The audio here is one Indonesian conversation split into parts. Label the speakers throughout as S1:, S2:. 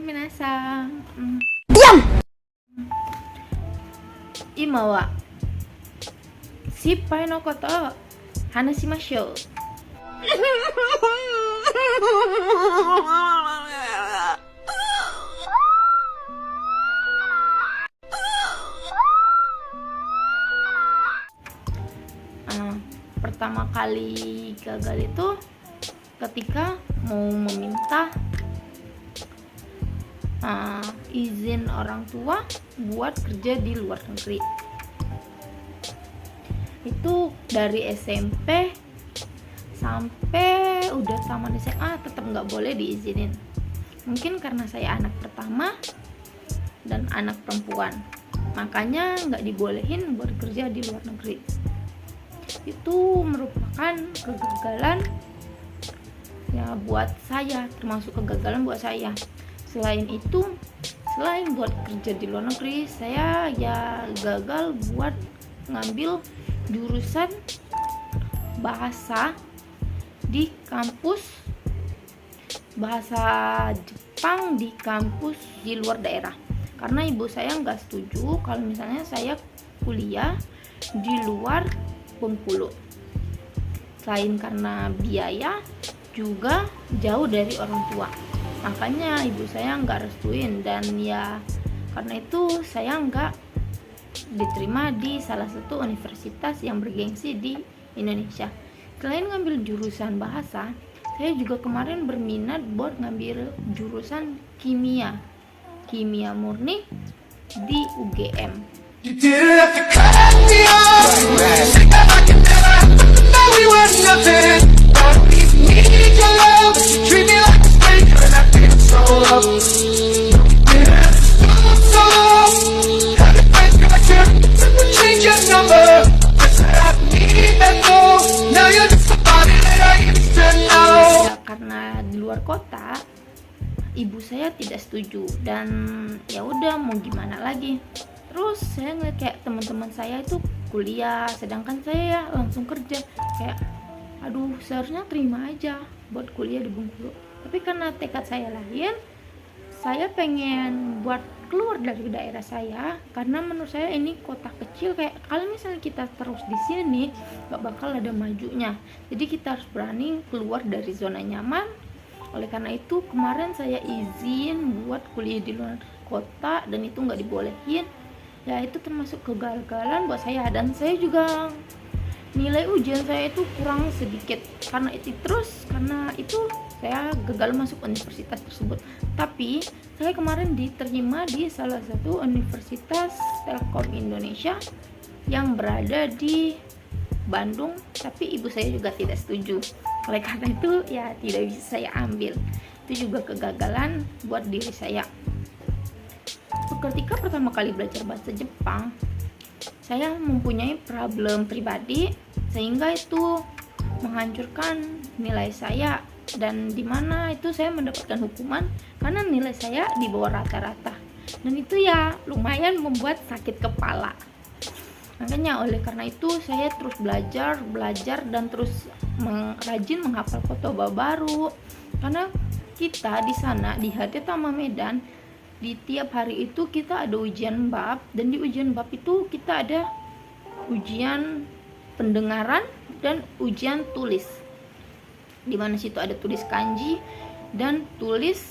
S1: minasan.
S2: Diam!
S1: Ima wa sippai no koto hanashimashou. Pertama kali gagal itu ketika mau meminta izin orang tua buat kerja di luar negeri. Itu dari SMP sampai udah tamat SMA tetap nggak boleh diizinin. Mungkin karena saya anak pertama dan anak perempuan, makanya nggak dibolehin buat kerja di luar negeri. Itu merupakan kegagalan ya buat saya, termasuk kegagalan buat saya. Selain itu, selain buat kerja di luar negeri, saya ya gagal buat ngambil jurusan bahasa di kampus bahasa Jepang di kampus di luar daerah, karena ibu saya nggak setuju kalau misalnya saya kuliah di luar Bengkulu. Selain karena biaya, juga jauh dari orang tua, makanya ibu saya nggak restuin, dan ya karena itu saya nggak diterima di salah satu universitas yang bergengsi di Indonesia. Selain ngambil jurusan bahasa, saya juga kemarin berminat buat ngambil jurusan kimia murni di UGM.
S3: You didn't have to cut me off. Think that I can never happen, but now we were nothing. I don't even need your love, but you treat me like a stranger, and I feel so low. You didn't have to stop so long. Had to break your record, never change your number. Guess I need that more. Now you're just somebody that I used to know.
S1: Ya, karena di luar kota, ibu saya tidak setuju, dan ya udah mau gimana lagi. Terus saya ngeliat kayak teman-teman saya itu kuliah, sedangkan saya ya langsung kerja. Kayak aduh, seharusnya terima aja buat kuliah di Bengkulu. Tapi karena tekad saya lain, saya pengen buat keluar dari daerah saya, karena menurut saya ini kota kecil. Kayak kalau misalnya kita terus di sini gak bakal ada majunya. Jadi kita harus berani keluar dari zona nyaman. Oleh karena itu kemarin saya izin buat kuliah di luar kota, dan itu nggak dibolehin. Ya itu termasuk kegagalan buat saya, dan saya juga nilai ujian saya itu kurang sedikit karena itu saya gagal masuk universitas tersebut. Tapi saya kemarin diterima di salah satu universitas Telkom Indonesia yang berada di Bandung, tapi ibu saya juga tidak setuju. Oleh karena itu ya tidak bisa saya ambil. Itu juga kegagalan buat diri saya. Ketika pertama kali belajar bahasa Jepang, saya mempunyai problem pribadi sehingga itu menghancurkan nilai saya, dan dimana itu saya mendapatkan hukuman karena nilai saya di bawah rata-rata, dan itu ya lumayan membuat sakit kepala. Makanya oleh karena itu saya terus belajar dan terus rajin menghafal kotoba baru, karena kita di sana di Hadetama Medan di tiap hari itu kita ada ujian bab, dan di ujian bab itu kita ada ujian pendengaran dan ujian tulis, dimana situ ada tulis kanji dan tulis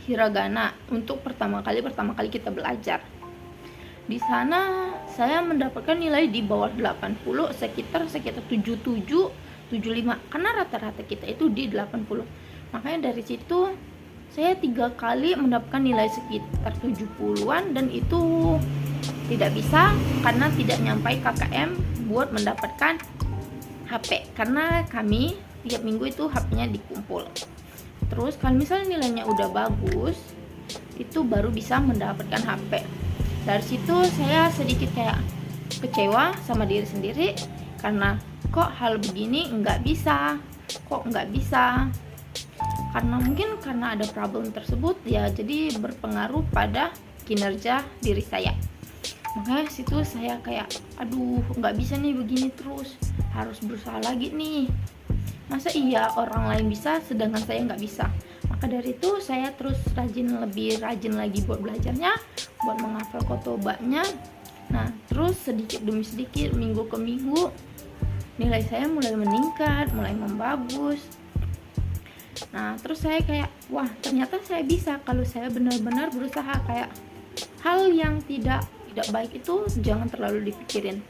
S1: hiragana untuk pertama kali kita belajar. Di sana saya mendapatkan nilai di bawah 80, sekitar 77, 75, karena rata-rata kita itu di 80. Makanya dari situ saya 3 kali mendapatkan nilai sekitar 70-an, dan itu tidak bisa karena tidak nyampai KKM buat mendapatkan HP, karena kami tiap minggu itu HP-nya dikumpul. Terus kalau misalnya nilainya udah bagus, itu baru bisa mendapatkan HP. Dari situ saya sedikit kayak kecewa sama diri sendiri, karena kok hal begini nggak bisa. Karena mungkin karena ada problem tersebut ya, jadi berpengaruh pada kinerja diri saya. Makanya situ saya kayak aduh, nggak bisa nih begini terus, harus berusaha lagi nih. Masa iya orang lain bisa sedangkan saya nggak bisa. Maka dari itu saya terus lebih rajin lagi buat belajarnya, buat menghafal kotobanya. Nah, terus sedikit demi sedikit, minggu ke minggu, nilai saya mulai meningkat, mulai membagus. Nah, terus saya kayak, wah ternyata saya bisa kalau saya benar-benar berusaha. Kayak hal yang tidak baik itu jangan terlalu dipikirin.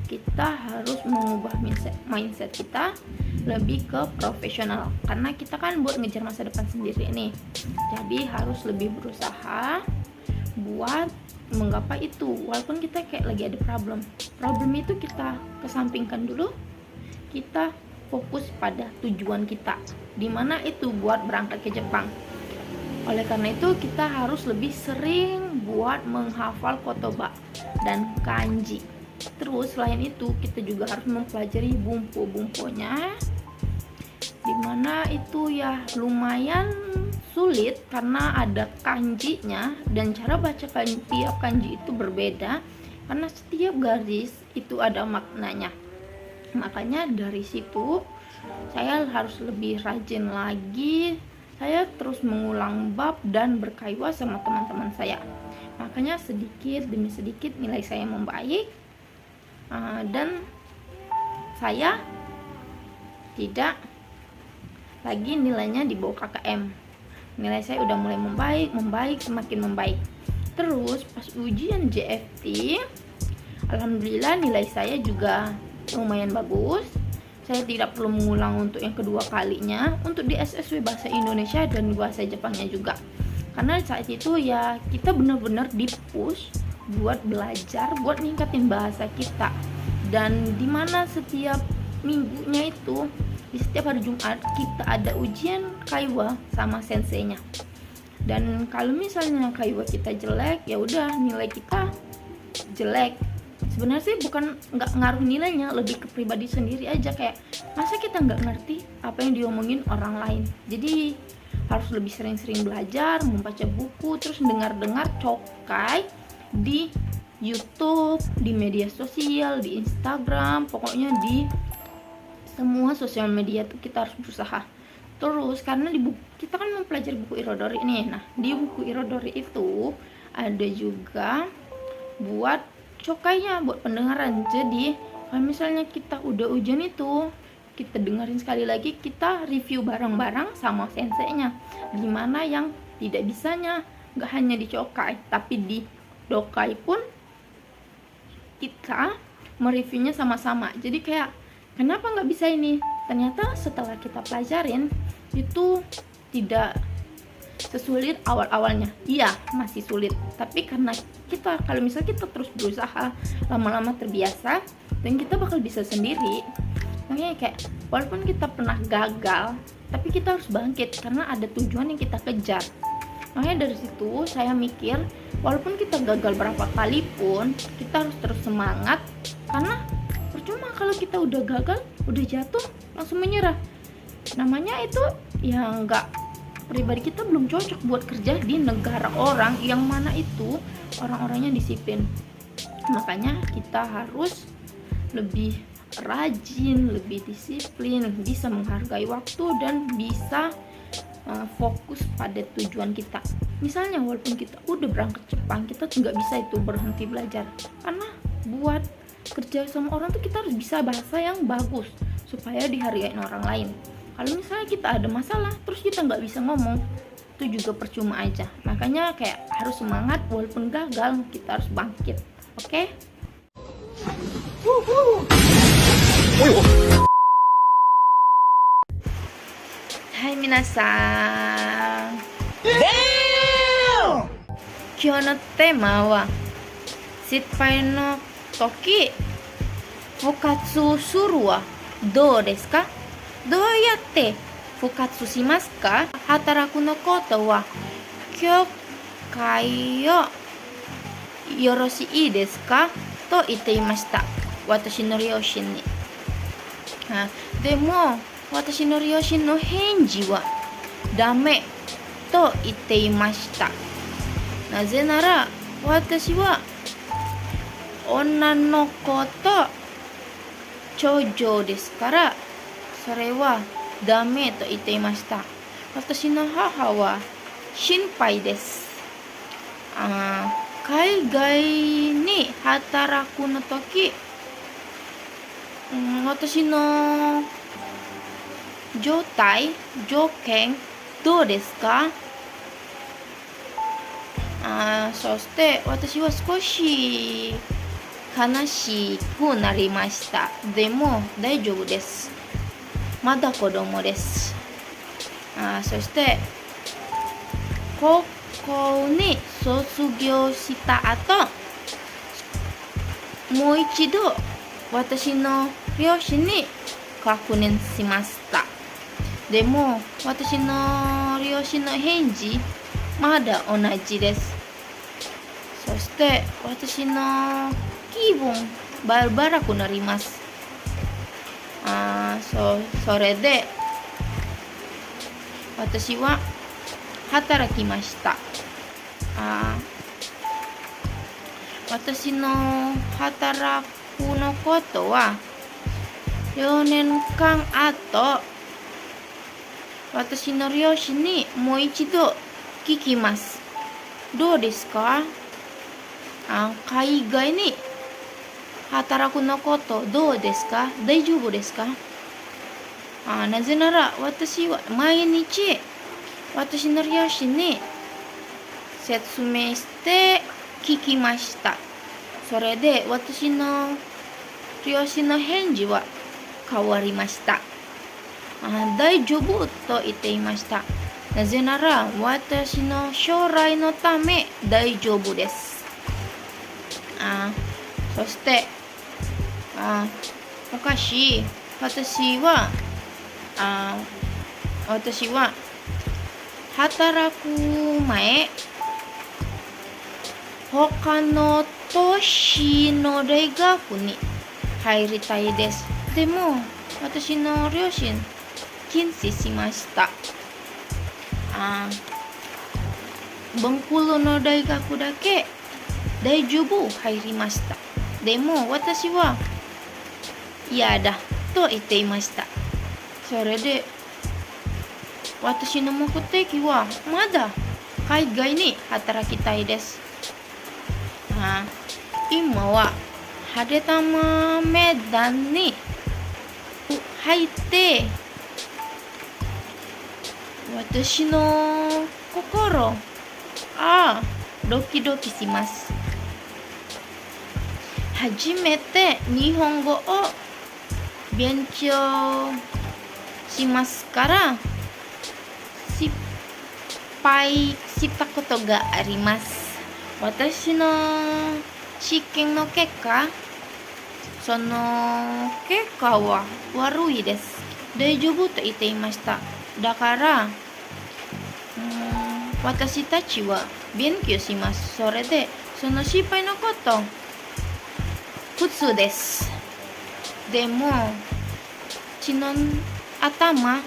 S1: Kita harus mengubah mindset kita lebih ke profesional, karena kita kan buat ngejar masa depan sendiri nih. Jadi harus lebih berusaha buat menggapai itu, walaupun kita kayak lagi ada problem itu kita kesampingkan dulu, kita fokus pada tujuan kita, dimana itu buat berangkat ke Jepang. Oleh karena itu kita harus lebih sering buat menghafal kotoba dan kanji. Terus selain itu kita juga harus mempelajari bumpo-bumponya, dimana itu ya lumayan sulit karena ada kanjinya, dan cara baca tiap kanji itu berbeda karena setiap garis itu ada maknanya. Makanya dari situ saya harus lebih rajin lagi. Saya terus mengulang bab dan berkaiwa sama teman-teman saya. Makanya sedikit demi sedikit nilai saya membaik, dan saya tidak lagi nilainya di bawah KKM. Nilai saya udah mulai membaik, semakin membaik. Terus pas ujian JFT, alhamdulillah nilai saya juga lumayan bagus. Saya tidak perlu mengulang untuk yang kedua kalinya untuk di SSW bahasa Indonesia dan bahasa Jepangnya juga. Karena saat itu ya kita benar-benar di-push buat belajar, buat ningkatin bahasa kita. Dan dimana setiap minggunya itu, di setiap hari Jumat kita ada ujian kaiwa sama senseinya. Dan kalau misalnya kaiwa kita jelek, ya udah nilai kita jelek. Sebenarnya sih bukan nggak ngaruh nilainya, lebih ke pribadi sendiri aja. Kayak masa kita nggak ngerti apa yang diomongin orang lain. Jadi harus lebih sering-sering belajar, membaca buku, terus dengar-dengar cokai di YouTube, di media sosial, di Instagram, pokoknya di semua sosial media tuh kita harus berusaha. Terus karena di buku, kita kan mempelajari buku Irodori nih. Nah, di buku Irodori itu ada juga buat cokainya, buat pendengaran. Jadi kalau misalnya kita udah ujian itu, kita dengerin sekali lagi, kita review bareng-bareng sama senseinya. Gimana yang tidak bisanya, nggak hanya di cokai, tapi di dokai pun kita mereviewnya sama-sama. Jadi kayak kenapa nggak bisa ini? Ternyata setelah kita pelajarin itu tidak sesulit awal-awalnya. Iya, masih sulit. Tapi karena kita, kalau misalnya kita terus berusaha, lama-lama terbiasa, dan kita bakal bisa sendiri. Makanya kayak walaupun kita pernah gagal, tapi kita harus bangkit karena ada tujuan yang kita kejar. Makanya dari situ saya mikir, walaupun kita gagal berapa kali pun, kita harus terus semangat. Karena percuma kalau kita udah gagal, udah jatuh, langsung menyerah. Namanya itu ya nggak, pribadi kita belum cocok buat kerja di negara orang yang mana itu orang-orangnya disiplin. Makanya kita harus lebih rajin, lebih disiplin, bisa menghargai waktu, dan bisa fokus pada tujuan kita. Misalnya walaupun kita udah berangkat Jepang, kita nggak bisa itu berhenti belajar, karena buat kerja sama orang tuh kita harus bisa bahasa yang bagus supaya dihargain orang lain. Kalau misalnya kita ada masalah terus kita nggak bisa ngomong, itu juga percuma aja. Makanya kayak harus semangat, walaupun gagal kita harus bangkit. Oke? Hai minasan.
S3: Damn!
S1: 今日のテーマは失敗の時復活をするはどうですか？どうやって復活しますか？働くのことは教会をよろしいですか？と言っていました。私の両親に。でも私の両親の返事はダメと言っていました。なぜなら私は女の子と長女ですから、それはダメと言っていました。私の母は心配です。海外に働くの時、私の状態、条件どうですか？そして私は少し悲しくなりました。でも大丈夫です。まだ子供です。そして高校に卒業した後、もう一度私の両親に確認しました。でも私の両親の返事まだ同じです。そして私の気分バラバラくなります。それで私は働きました。私の働くのことは4年間後、私の両親にもう一度聞きます。どうですか？海外に働くのことどうですか？大丈夫ですか？なぜなら私は毎日私の両親に説明して聞きました。それで私の両親の返事は変わりました。大丈夫と言っていました。なぜなら私の将来のため大丈夫です。そして昔私は働く前、他の都市の大学に入りたいです。でも私の両親禁止しました。ベンクロの大学だけ大丈夫入りました。でも私は嫌だと言っていました。それで私の目的はまだ海外に働きたいです。今は晴玉メダンに入って私の心ドキドキします。初めて日本語を勉強しますから失敗したことがあります。私の試験の結果、その結果は悪いです。大丈夫と言っていました。だから私たちは勉強します。それでその失敗のこと普通です。でも血の頭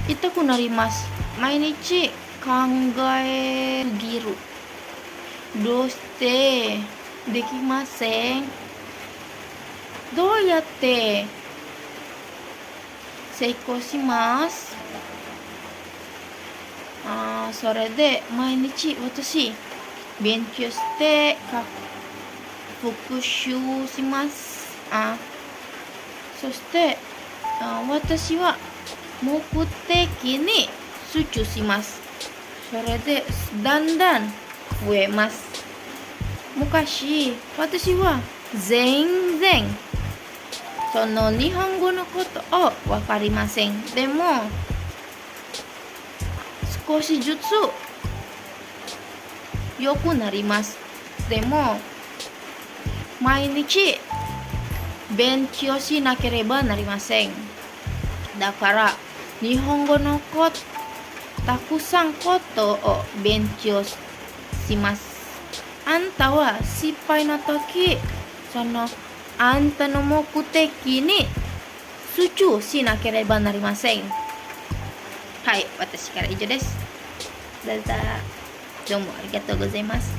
S1: 痛くなります。毎日考えすぎる。どうしてできません？どうやって成功します？それで毎日私勉強して復習します。そして私は目的に集中します。それでだんだん増えます。昔私は全然その日本語のことを分かりません。でも少しずつ良くなります。でも毎日勉強しなければなりません。だから日本語のたくさんことを勉強します。あんたは失敗の時、そのあんたの目的に集中しなければなりません。はい、私から以上です。どうもありがとうございます。